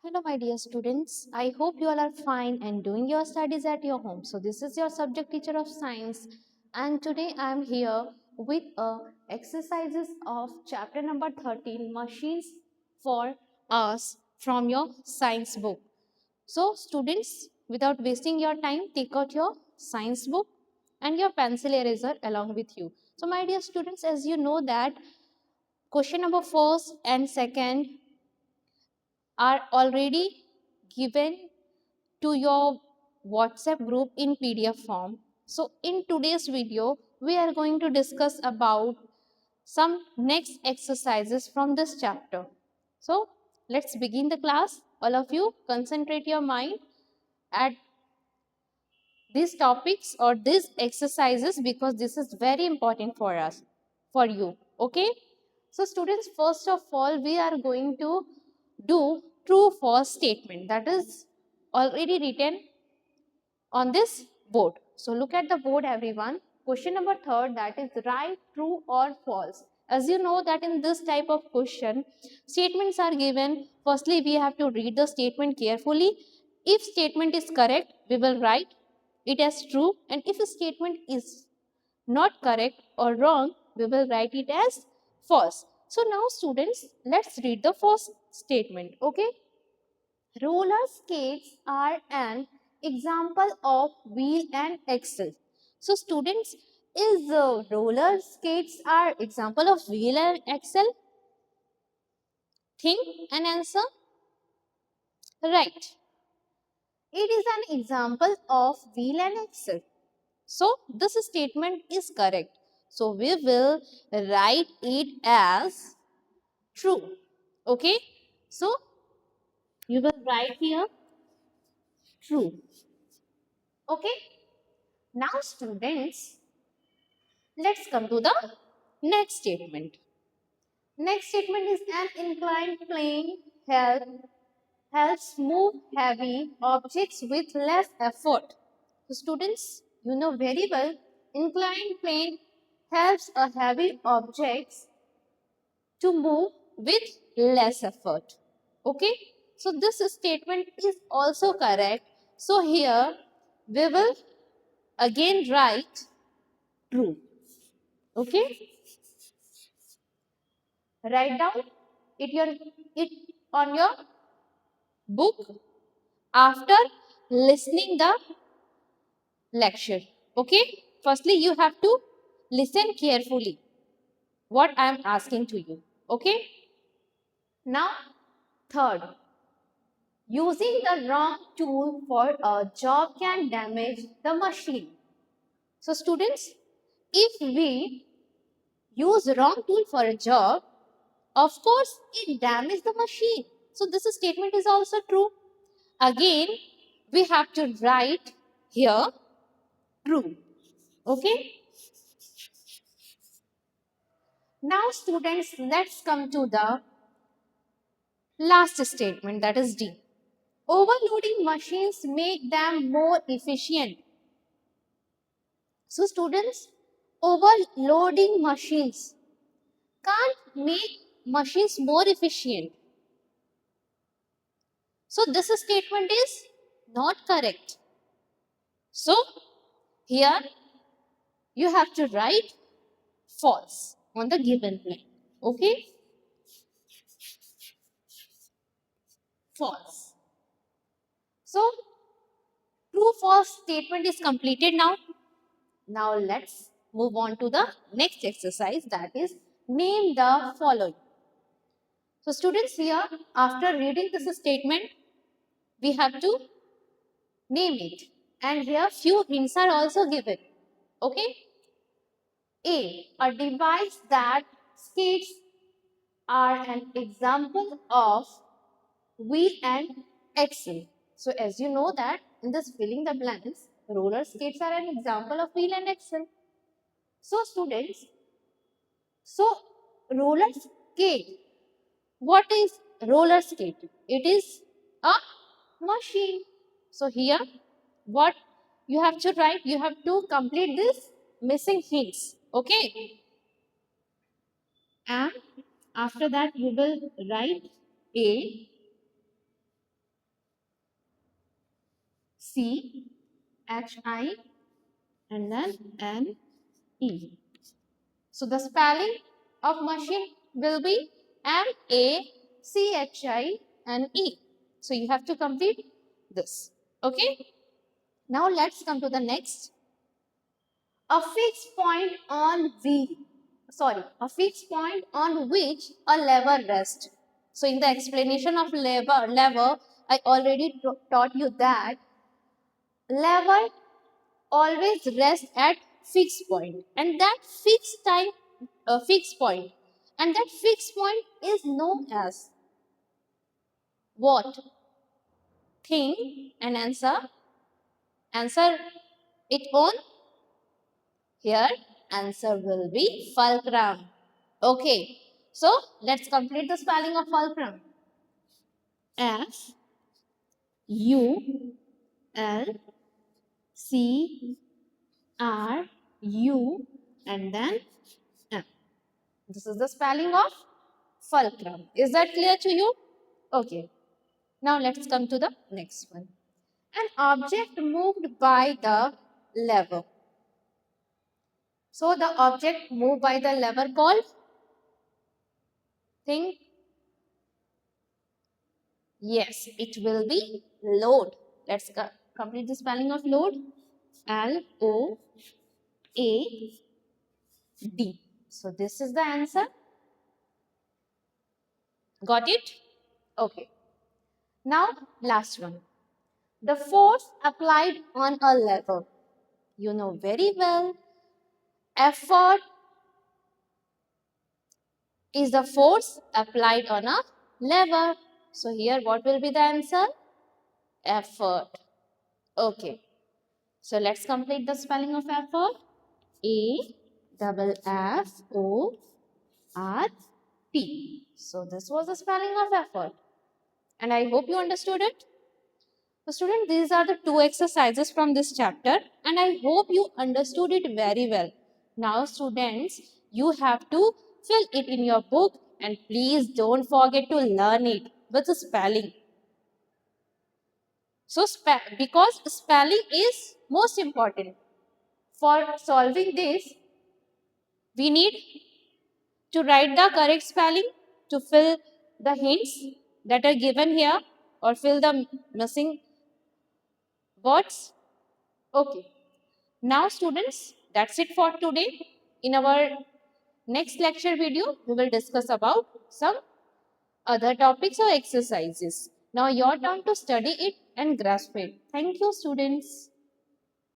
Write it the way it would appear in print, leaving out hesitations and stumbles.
Hello, my dear students. I hope you all are fine and doing your studies at your home. So, this is your subject teacher of science, and today I am here with exercises of chapter number 13, machines for us from your science book. So, students, without wasting your time, take out your science book and your pencil eraser along with you. So, my dear students, as you know that question number first and second are already given to your WhatsApp group in PDF form. So in today's video, we are going to discuss about some next exercises from this chapter. So let's begin the class. All of you concentrate your mind at these topics or these exercises because this is very important for us, for you. Okay. So students, first of all, we are going to do true false statement that is already written on this board. So look at the board, everyone. Question number third, that is right, true or false. As you know that in this type of question, statements are given. Firstly, we have to read the statement carefully. If statement is correct, we will write it as true, and if a statement is not correct or wrong, we will write it as false. So now students, let's read the first statement. Okay. Roller skates are an example of wheel and axle. So students, is roller skates are example of wheel and axle? Think and answer. Right. It is an example of wheel and axle. So this statement is correct. So we will write it as true. Okay. So you will write here true. Okay. Now students, let's come to the next statement. Next statement is an inclined plane helps move heavy objects with less effort. So students, you know very well, inclined plane helps a heavy objects to move with less effort. Okay. So this statement is also correct. So here we will again write true. Okay. Write down it on your book after listening the lecture. Okay. Firstly, you have to listen carefully what I am asking to you. Okay. Now, third, using the wrong tool for a job can damage the machine. So, students, if we use wrong tool for a job, of course, it damages the machine. So, this statement is also true. Again, we have to write here true. Okay. Now, students, let's come to the last statement, that is D. Overloading machines make them more efficient. So, students, overloading machines can't make machines more efficient. So, this statement is not correct. So, here you have to write false on the given line. Okay? False. So, true false statement is completed now. Now, let's move on to the next exercise, that is name the following. So, students, here after reading this statement, we have to name it. And here few hints are also given. Okay? A device that skates are an example of wheel and axle. So as you know that in this filling the blanks, roller skates are an example of wheel and axle. So students, so roller skate, what is roller skate? It is a machine. So here what you have to write, you have to complete this missing hints. Okay. And after that you will write A C H I and then N E. So the spelling of machine will be MACHINE. So you have to complete this. Okay. Now let's come to the next. A fixed point on a fixed point on which a lever rests. So in the explanation of lever, I already taught you that lever always rests at fixed point, and that fixed point, and that fixed point is known as what? Think and answer it on. Here answer will be fulcrum. Okay, so let's complete the spelling of fulcrum. F U L C R U and then M. This is the spelling of fulcrum. Is that clear to you? Okay. Now let's come to the next one. An object moved by the lever. So the object moved by the lever called, think, yes, it will be load. Let's complete the spelling of load. Load. So this is the answer. Got it? Okay. Now last one. The force applied on a lever. You know very well. Effort is the force applied on a lever. So here what will be the answer? Effort. Okay. So let's complete the spelling of effort. AFFORT. So this was the spelling of effort. And I hope you understood it. So student, these are the two exercises from this chapter and I hope you understood it very well. Now students, you have to fill it in your book and please don't forget to learn it with the spelling. So because spelling is most important. For solving this, we need to write the correct spelling to fill the hints that are given here or fill the missing words. Okay. Now students, that's it for today. In our next lecture video, we will discuss about some other topics or exercises. Now your turn to study it and grasp it. Thank you students.